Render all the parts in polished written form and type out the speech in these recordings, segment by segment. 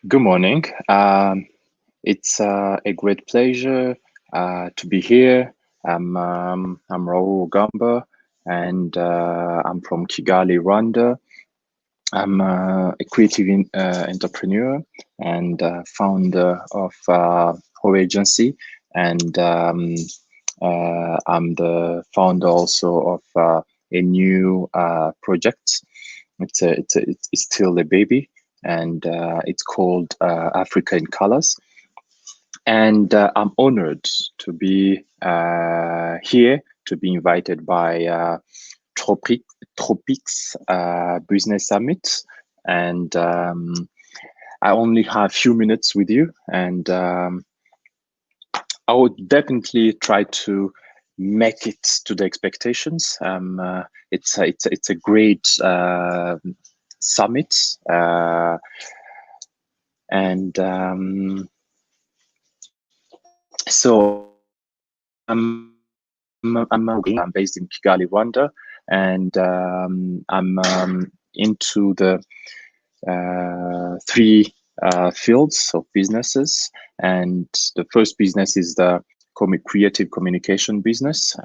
Good morning. It's a great pleasure to be here. I'm Raoul Rugamba, and I'm from Kigali, Rwanda. I'm a creative entrepreneur and founder of our agency, and I'm the founder also of a new project. It's still a baby, and it's called Africa in Colors. And I'm honored to be here, to be invited by Tropic, Tropics Business Summit. And I only have a few minutes with you, and I would definitely try to make it to the expectations. It's a great summit, and so I'm based in Kigali, Rwanda, and I'm into the three fields of businesses. And the first business is the creative communication business.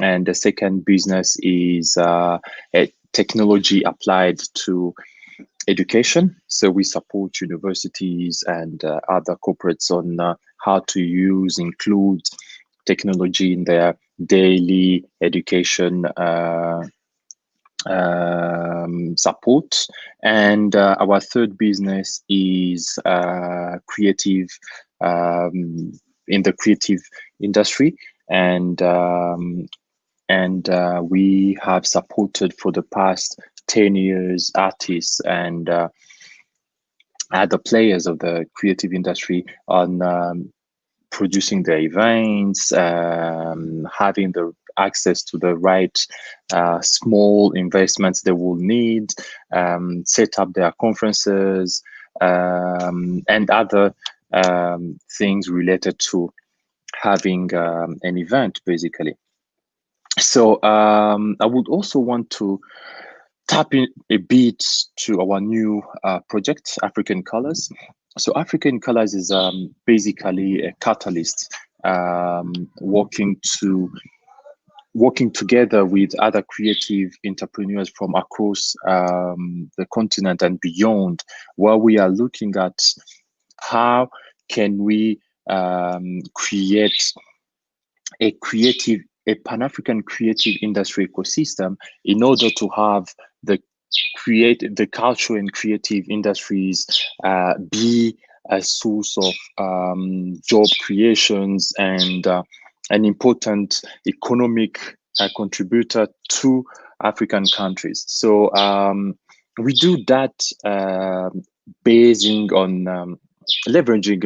And the second business is a technology applied to education. So we support universities and other corporates on how to include technology in their daily education support. And our third business is creative, in the creative industry. And we have supported for the past 10 years artists and other players of the creative industry on producing their events, having the access to the right small investments they will need, set up their conferences, and other things related to having an event, basically. So I would also want to tap in a bit to our new project, African Colors. So African Colors is basically a catalyst working together with other creative entrepreneurs from across the continent and beyond, where we are looking at how can we create a Pan-African creative industry ecosystem in order to have the cultural and creative industries be a source of job creations and an important economic contributor to African countries. So we do that basing on leveraging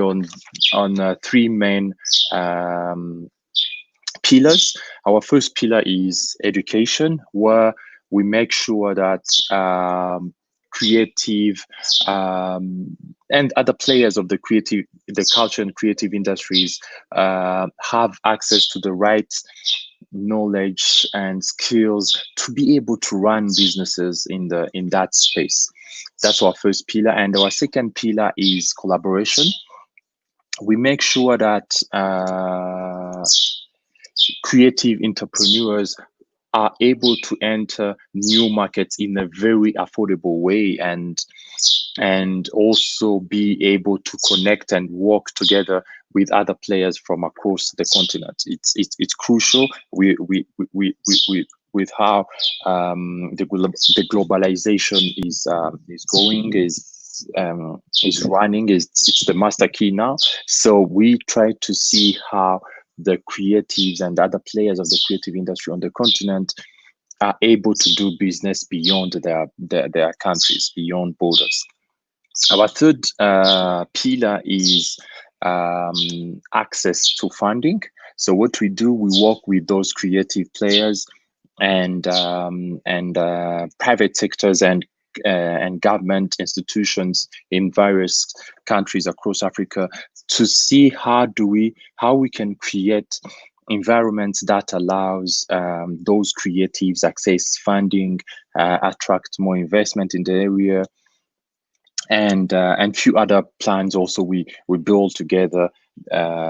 on three main pillars. Our first pillar is education, where we make sure that creative and other players of the culture and creative industries have access to the right knowledge and skills to be able to run businesses in that space. That's our first pillar. And our second pillar is collaboration. We make sure that creative entrepreneurs are able to enter new markets in a very affordable way, and also be able to connect and work together with other players from across the continent. It's crucial. With how the globalization is going, is running, it's the master key now. So we try to see how the creatives and other players of the creative industry on the continent are able to do business beyond their countries, beyond borders. Our third pillar is access to funding. So what we do, we work with those creative players and private sectors and government institutions in various countries across Africa to see how we can create environments that allows those creatives access funding, attract more investment in the area, and few other plans also we build together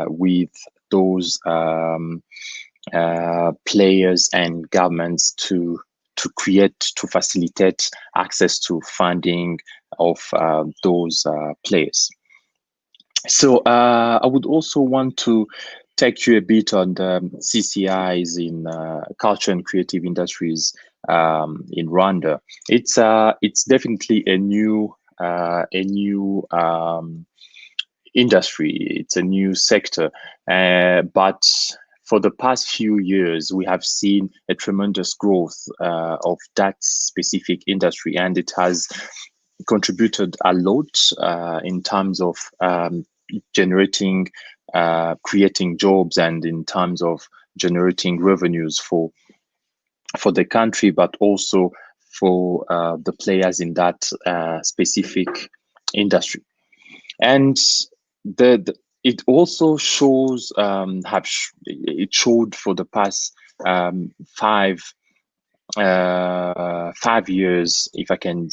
with those players and governments to facilitate access to funding of those players. So I would also want to take you a bit on the CCIs in culture and creative industries in Rwanda. It's definitely a new industry. It's a new sector, but for the past few years, we have seen a tremendous growth of that specific industry, and it has contributed a lot in terms of generating, creating jobs, and in terms of generating revenues for the country, but also for the players in that specific industry. And it also shows it showed for the past 5 years, if I can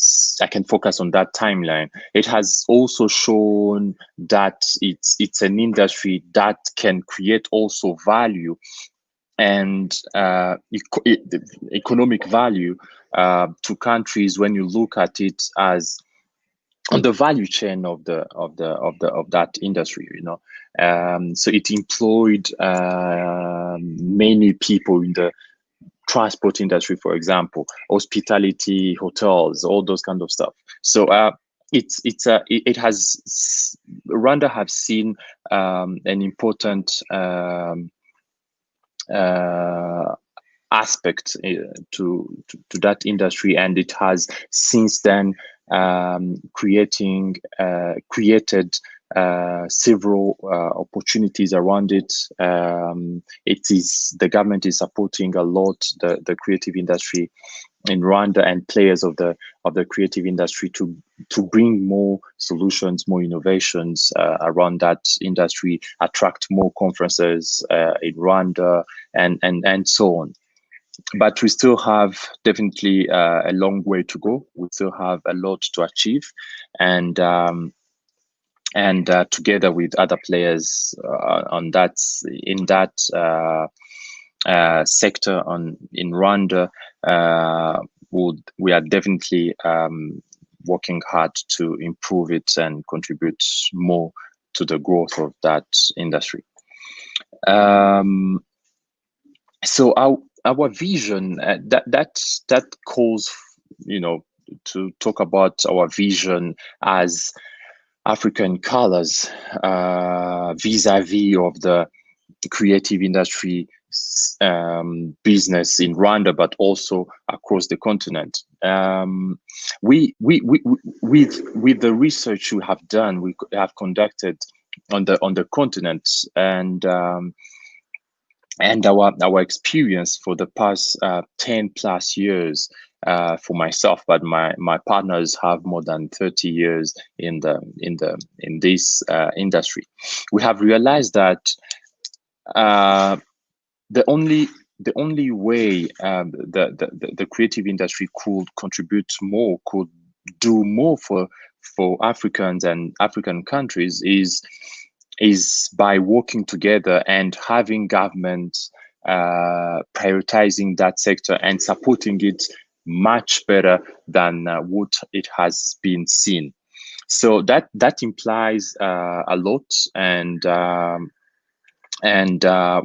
focus on that timeline. It has also shown that it's an industry that can create also value and economic value to countries when you look at it as on the value chain of that industry, so it employed many people in the transport industry, for example, hospitality, hotels, all those kind of stuff. So it has Rwanda have seen an important aspect to that industry, and it has since then created several opportunities around it. The government is supporting a lot the creative industry in Rwanda and players of the creative industry to bring more solutions, more innovations around that industry, attract more conferences in Rwanda, and so on. But we still have definitely a long way to go. We still have a lot to achieve, and together with other players in that sector in Rwanda, we are definitely working hard to improve it and contribute more to the growth of that industry. So our vision that calls, to talk about our vision as African colors vis-a-vis of the creative industry business in Rwanda, but also across the continent. With the research we have done, we have conducted on the continent, and our experience for the past 10 plus years for myself, but my partners have more than 30 years in this industry. We have realized that the only way the creative industry could contribute more, could do more for Africans and African countries is by working together and having governments prioritizing that sector and supporting it much better than what it has been seen. So that implies a lot, and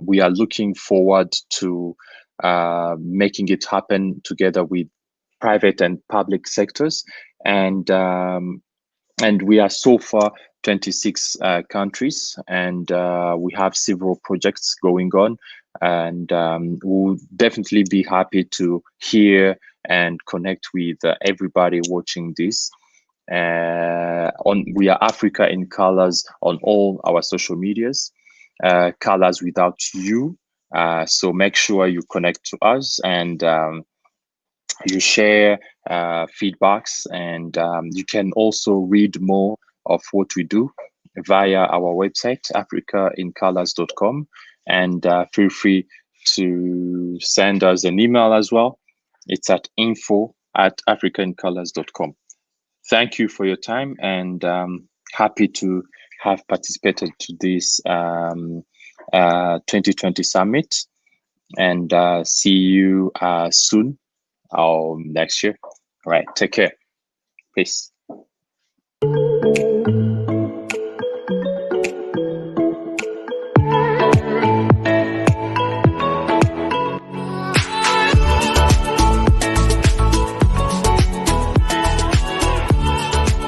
we are looking forward to making it happen together with private and public sectors, and we are so far 26 countries, and we have several projects going on, and we'll definitely be happy to hear and connect with everybody watching this. We are Africa in Colors on all our social medias, Colors without you. So make sure you connect to us, and you share feedbacks, and you can also read more of what we do via our website, africaincolors.com, and feel free to send us an email as well. It's at info@africaincolors.com. thank you for your time, and happy to have participated to this 2020 summit, and see you soon or next year. All right, take care. Peace.